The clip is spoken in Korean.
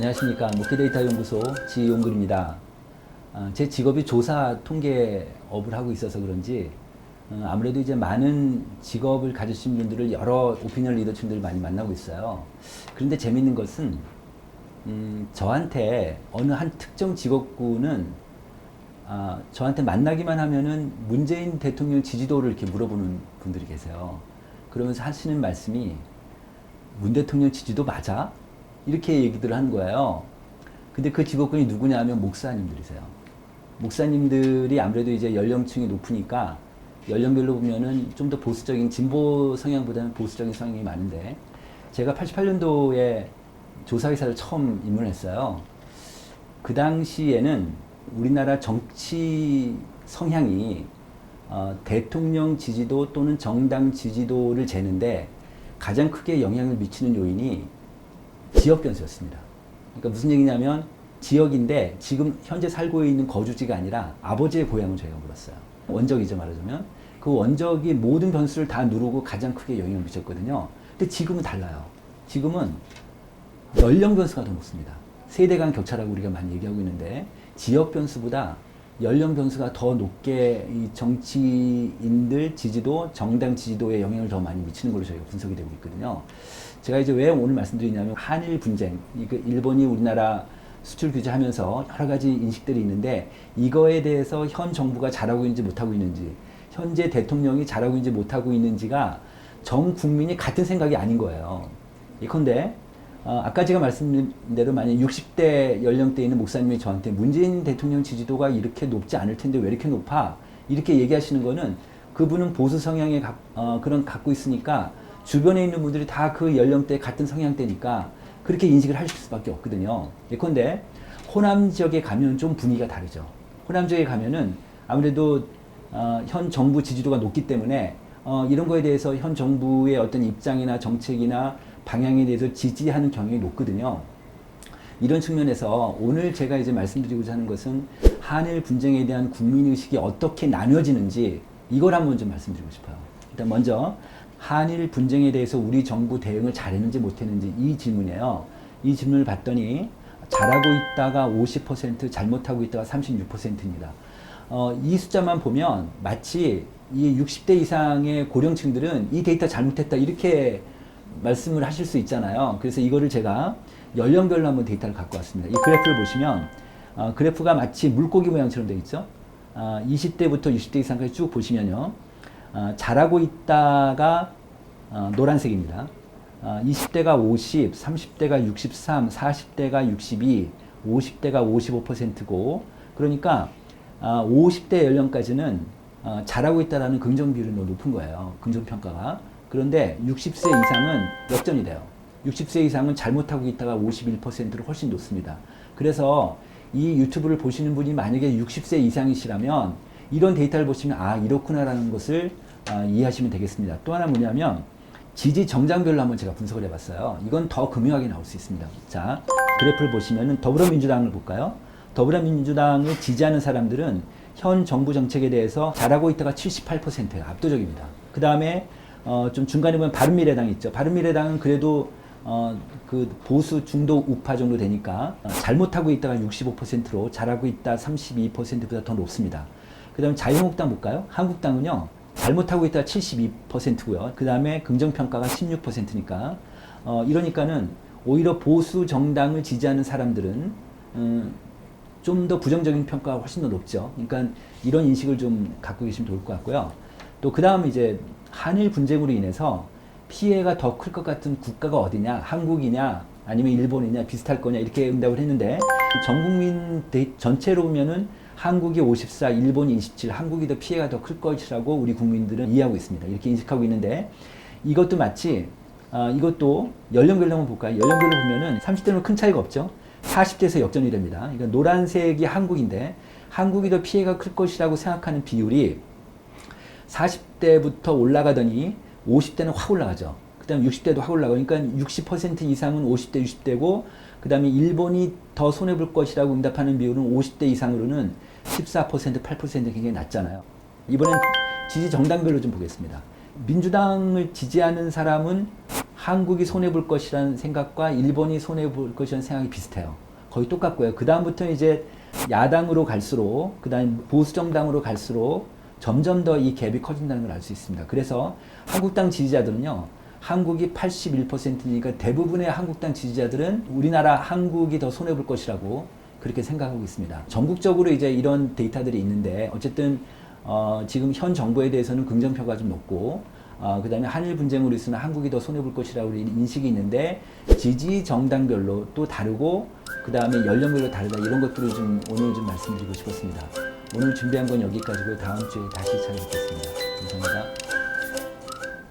안녕하십니까. 목회데이터 연구소 지용근입니다. 제 직업이 조사 통계업을 하고 있어서 그런지 아무래도 이제 많은 직업을 가지신 분들을 여러 오피니언 리더층들을 많이 만나고 있어요. 그런데 재밌는 것은 저한테 어느 한 특정 직업군은 저한테 만나기만 하면은 문재인 대통령 지지도를 이렇게 물어보는 분들이 계세요. 그러면서 하시는 말씀이 문 대통령 지지도 맞아? 이렇게 얘기들을 하는 거예요. 근데 그 직업군이 누구냐 하면 목사님들이세요. 목사님들이 아무래도 이제 연령층이 높으니까 연령별로 보면은 좀 더 보수적인 진보 성향보다는 보수적인 성향이 많은데, 제가 88년도에 조사회사를 처음 입문했어요. 그 당시에는 우리나라 정치 성향이 대통령 지지도 또는 정당 지지도를 재는데 가장 크게 영향을 미치는 요인이 지역 변수였습니다. 그러니까 무슨 얘기냐면, 지역인데 지금 현재 살고 있는 거주지가 아니라 아버지의 고향을 저희가 물었어요. 원적이죠, 말하자면. 그 원적이 모든 변수를 다 누르고 가장 크게 영향을 미쳤거든요. 근데 지금은 달라요. 지금은 연령 변수가 더 높습니다. 세대 간 격차라고 우리가 많이 얘기하고 있는데, 지역 변수보다 연령 변수가 더 높게 이 정치인들 지지도, 정당 지지도에 영향을 더 많이 미치는 걸로 저희가 분석이 되고 있거든요. 제가 이제 왜 오늘 말씀드리냐면, 한일 분쟁, 일본이 우리나라 수출 규제하면서 여러 가지 인식들이 있는데, 이거에 대해서 현 정부가 잘하고 있는지 못하고 있는지, 현재 대통령이 잘하고 있는지 못하고 있는지가 전 국민이 같은 생각이 아닌 거예요. 예컨대 아까 제가 말씀드린 대로 만약 60대 연령대에 있는 목사님이 저한테 문재인 대통령 지지도가 이렇게 높지 않을 텐데 왜 이렇게 높아? 이렇게 얘기하시는 거는, 그분은 보수 성향에 그런 갖고 있으니까 주변에 있는 분들이 다 그 연령대 같은 성향대니까 그렇게 인식을 하실 수밖에 없거든요. 예컨대 호남 지역에 가면 좀 분위기가 다르죠. 호남 지역에 가면은 아무래도 현 정부 지지도가 높기 때문에 이런 거에 대해서 현 정부의 어떤 입장이나 정책이나 방향에 대해서 지지하는 경향이 높거든요. 이런 측면에서 오늘 제가 이제 말씀드리고자 하는 것은, 한일 분쟁에 대한 국민의식이 어떻게 나뉘어지는지 이걸 한번 좀 말씀드리고 싶어요. 일단 먼저 한일 분쟁에 대해서 우리 정부 대응을 잘했는지 못했는지, 이 질문이에요. 이 질문을 봤더니 잘하고 있다가 50%, 잘못하고 있다가 36%입니다. 이 숫자만 보면 마치 이 60대 이상의 고령층들은 이 데이터 잘못했다 이렇게 말씀을 하실 수 있잖아요. 그래서 이거를 제가 연령별로 한번 데이터를 갖고 왔습니다. 이 그래프를 보시면 그래프가 마치 물고기 모양처럼 되어 있죠. 20대부터 60대 이상까지 쭉 보시면요. 잘하고 있다가 노란색입니다. 20대가 50, 30대가 63, 40대가 62, 50대가 55%고, 그러니까 50대 연령까지는 잘하고 있다라는 긍정 비율이 너무 높은 거예요. 긍정평가가. 그런데 60세 이상은 역전이 돼요. 60세 이상은 잘못하고 있다가 51%로 훨씬 높습니다. 그래서 이 유튜브를 보시는 분이 만약에 60세 이상이시라면 이런 데이터를 보시면 이렇구나라는 것을 이해하시면 되겠습니다. 또 하나 뭐냐면, 지지 정당별로 한번 제가 분석을 해봤어요. 이건 더 금명하게 나올 수 있습니다. 자, 그래프를 보시면은 더불어민주당을 볼까요? 더불어민주당을 지지하는 사람들은 현 정부 정책에 대해서 잘하고 있다가 78%예요. 압도적입니다. 그 다음에 좀 중간에 보면 바른미래당이 있죠. 바른미래당은 그래도 그 보수 중도 우파 정도 되니까 잘못하고 있다가 65%로 잘하고 있다 32%보다 더 높습니다. 그 다음에 자유한국당 볼까요? 한국당은요, 잘못하고 있다가 72%고요. 그 다음에 긍정평가가 16%니까 이러니까는 오히려 보수 정당을 지지하는 사람들은 좀 더 부정적인 평가가 훨씬 더 높죠. 그러니까 이런 인식을 좀 갖고 계시면 좋을 것 같고요. 또 그 다음 이제 한일 분쟁으로 인해서 피해가 더 클 것 같은 국가가 어디냐, 한국이냐 아니면 일본이냐, 비슷할 거냐, 이렇게 응답을 했는데, 전 국민 전체로 보면은 한국이 54, 일본이 27, 한국이 더 피해가 더 클 것이라고 우리 국민들은 이해하고 있습니다. 이렇게 인식하고 있는데, 이것도 마치 이것도 연령별로 한번 볼까요? 연령별로 보면은 30대는 큰 차이가 없죠. 40대에서 역전이 됩니다. 그러니까 노란색이 한국인데, 한국이 더 피해가 클 것이라고 생각하는 비율이 40대부터 올라가더니 50대는 확 올라가죠. 그 다음에 60대도 확 올라가고, 그러니까 60% 이상은 50대, 60대고, 그 다음에 일본이 더 손해볼 것이라고 응답하는 비율은 50대 이상으로는 14%, 8% 굉장히 낮잖아요. 이번엔 지지 정당별로 좀 보겠습니다. 민주당을 지지하는 사람은 한국이 손해볼 것이라는 생각과 일본이 손해볼 것이라는 생각이 비슷해요. 거의 똑같고요. 그 다음부터 이제 야당으로 갈수록, 그 다음 보수 정당으로 갈수록 점점 더 이 갭이 커진다는 걸 알 수 있습니다. 그래서 한국당 지지자들은요, 한국이 81%니까 대부분의 한국당 지지자들은 우리나라 한국이 더 손해볼 것이라고 그렇게 생각하고 있습니다. 전국적으로 이제 이런 데이터들이 있는데 어쨌든 지금 현 정부에 대해서는 긍정표가 좀 높고 그 다음에 한일 분쟁으로 있으면 한국이 더 손해볼 것이라고 인식이 있는데 지지 정당별로 또 다르고 그 다음에 연령별로 다르다 이런 것들을 좀 오늘 좀 말씀드리고 싶었습니다. 오늘 준비한 건 여기까지고요. 다음 주에 다시 찾아뵙겠습니다. 감사합니다.